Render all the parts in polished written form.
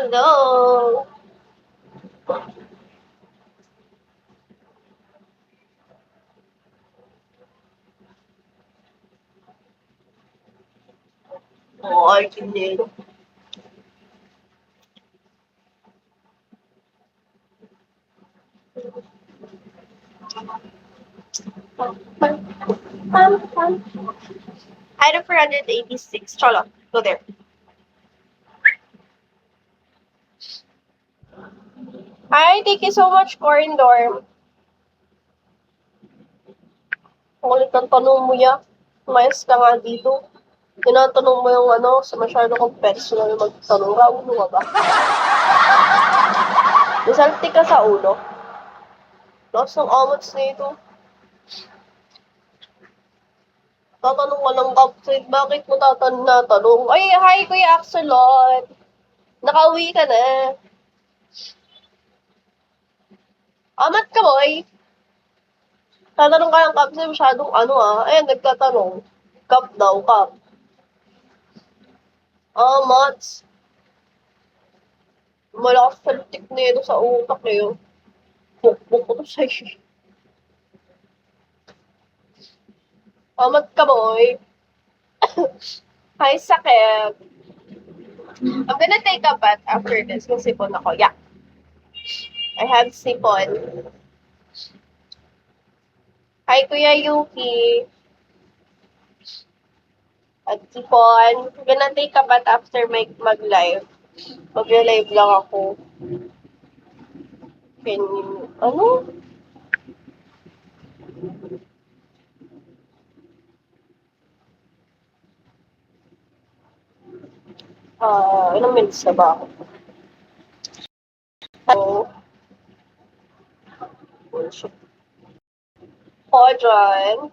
Hello! Oh, Arkinero. Item 486. Cholo, go there. Hi, thank you so much, Corin Dorm. Kulit ang tanong mo ya. Umayos ka nga dito. Tinatanong mo yung ano, sa masyado kong personal magtanong ka. Ulo ka ba? Nasalti ka sa ulo. Lost ng amots na ito. Tatanong ka ng kapsit. Bakit mo tatanong? Ay, hi, Kuya Axelot. Nakauwi ka na. Amat ka, boy. Tatanong ka ng kapsit. Masyadong ano Ayan, nagtatanong. Cup daw, cup. Mats. Malakas saltik na ito sa utak eh. Bukbuk ko to sa'yo. Amat ka, boy. Hi, sakit. I'm gonna take a bath after this. May sipon ako. Yeah. I have sipon. Hi, Kuya Yuki. At sipon. I'm gonna take a bath after mag-live. Mag-live lang ako. Ano? Ilang minutes na ba ako? Hello? Bullshit. O, John.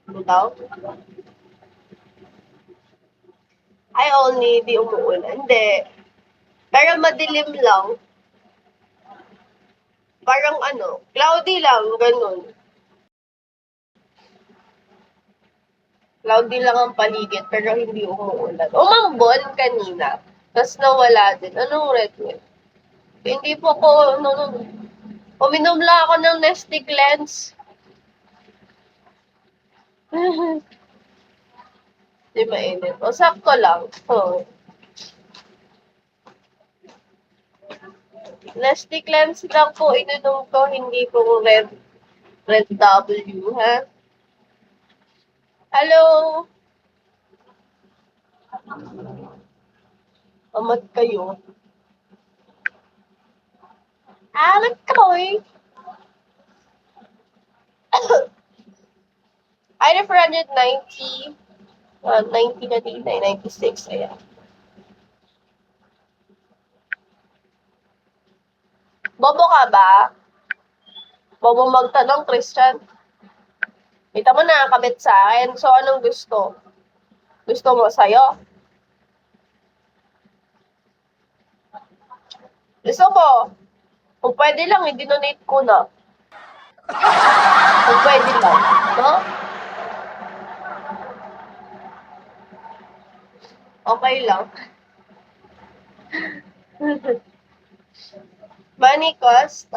Ano daw? Ay, only di umuulan. Hindi. Pero madilim lang. Parang ano, cloudy lang, ganun. Cloudy lang ang paligid, pero hindi umuulan. Umambon kanina, tapos nawala din. Anong red wave? Hindi po ko, uminom lang ako ng Nestic Lens. Di mainit. O, sakto lang. Nestic Lens lang po ininom ko, hindi po red W, ha? Hello? Amat kayo. Amat ka, boy. Item 490. 90 na din, 96. Ayan. Bobo ka ba? Bobo magtanong, Christian. Kita mo na, kabit sa akin. So, anong gusto? Gusto mo sa'yo? Gusto ko. Kung pwede lang, i-donate ko na. Kung pwede lang. No? Okay lang. Money cost,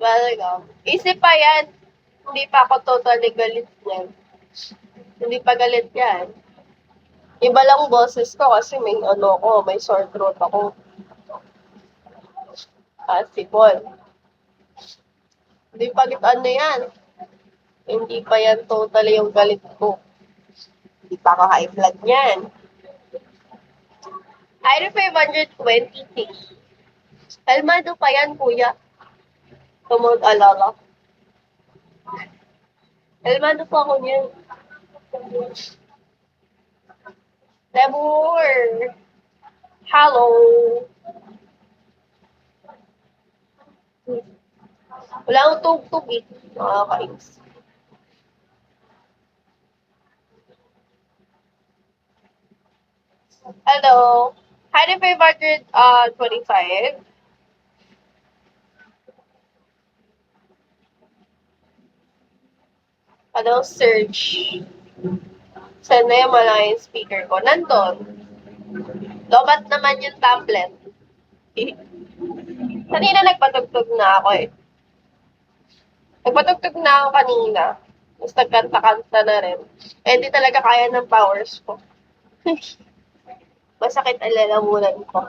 welcome. Isip pa yan. Hindi pa ako totally galit yan. Hindi pa galit yan. Iba lang boses ko kasi may ano ko, may sore throat ako. Sipon. Hindi pa ano yan. Hindi pa yan totally yung galit ko. Hindi pa ako high blood yan. Item 520. Kalmado pa yan, kuya. Huwag mag-alala. Kalmado pa ako niyan. Lemur! Hello! Wala akong tug-tug eh. Nakakainis. Hello! Item 525. search. Saan na yung malaking speaker ko? Nandun. Lobat naman yung tablet. Kanina nagpatugtog na ako eh. Nagpatugtog na ako kanina. Tapos nagkanta-kanta na rin. Eh, di talaga kaya ng powers ko. Masakit ang lalamunan ko.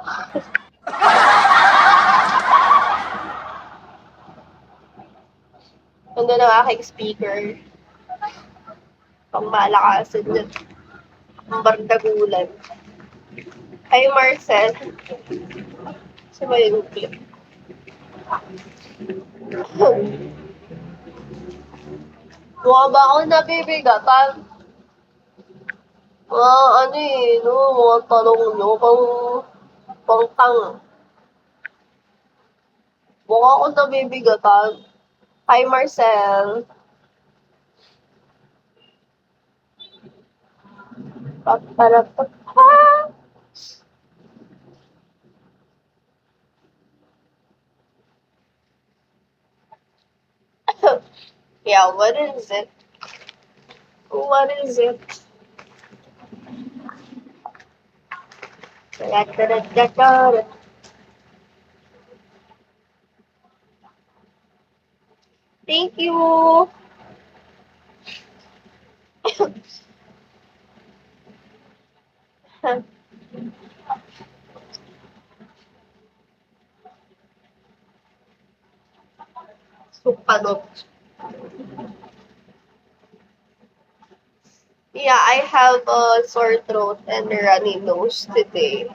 Nandun ang aking speaker. Pang malakasan yun. Ang bardagulan. Hi, Marcel. Saan ba yung clip? Mukha ba ako nabibigatan? Ano eh, no? Mga tanong nyo, pang mukha ako nabibigatan. Hi, Marcel. Paparapap. Yeah, what is it? What is it? Thank you. Supalot. Yeah, I have a sore throat and a runny nose today.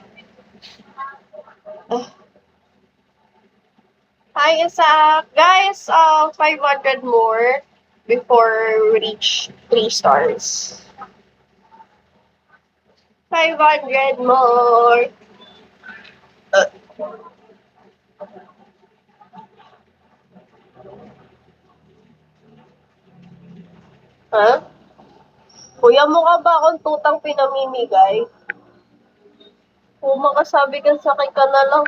Hi, Isaac. Guys, 500 more before we reach 3 stars. 500 more. Huh? Kuya, mukha ba akong tutang pinamimigay? Kung makasabi ka sa akin ka na lang,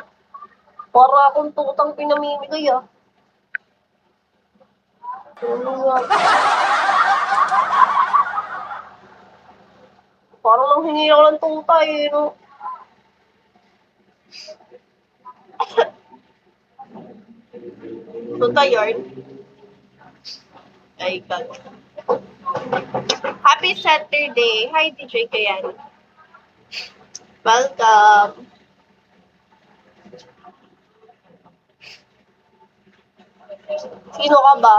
para akong tutang pinamimigay ah. Ano nga? Parang nang hingi ako ng tutay eh, no? Tutay yarn? Ay, God. Happy Saturday! Hi, DJ Kayan. Welcome! Sino ka ba?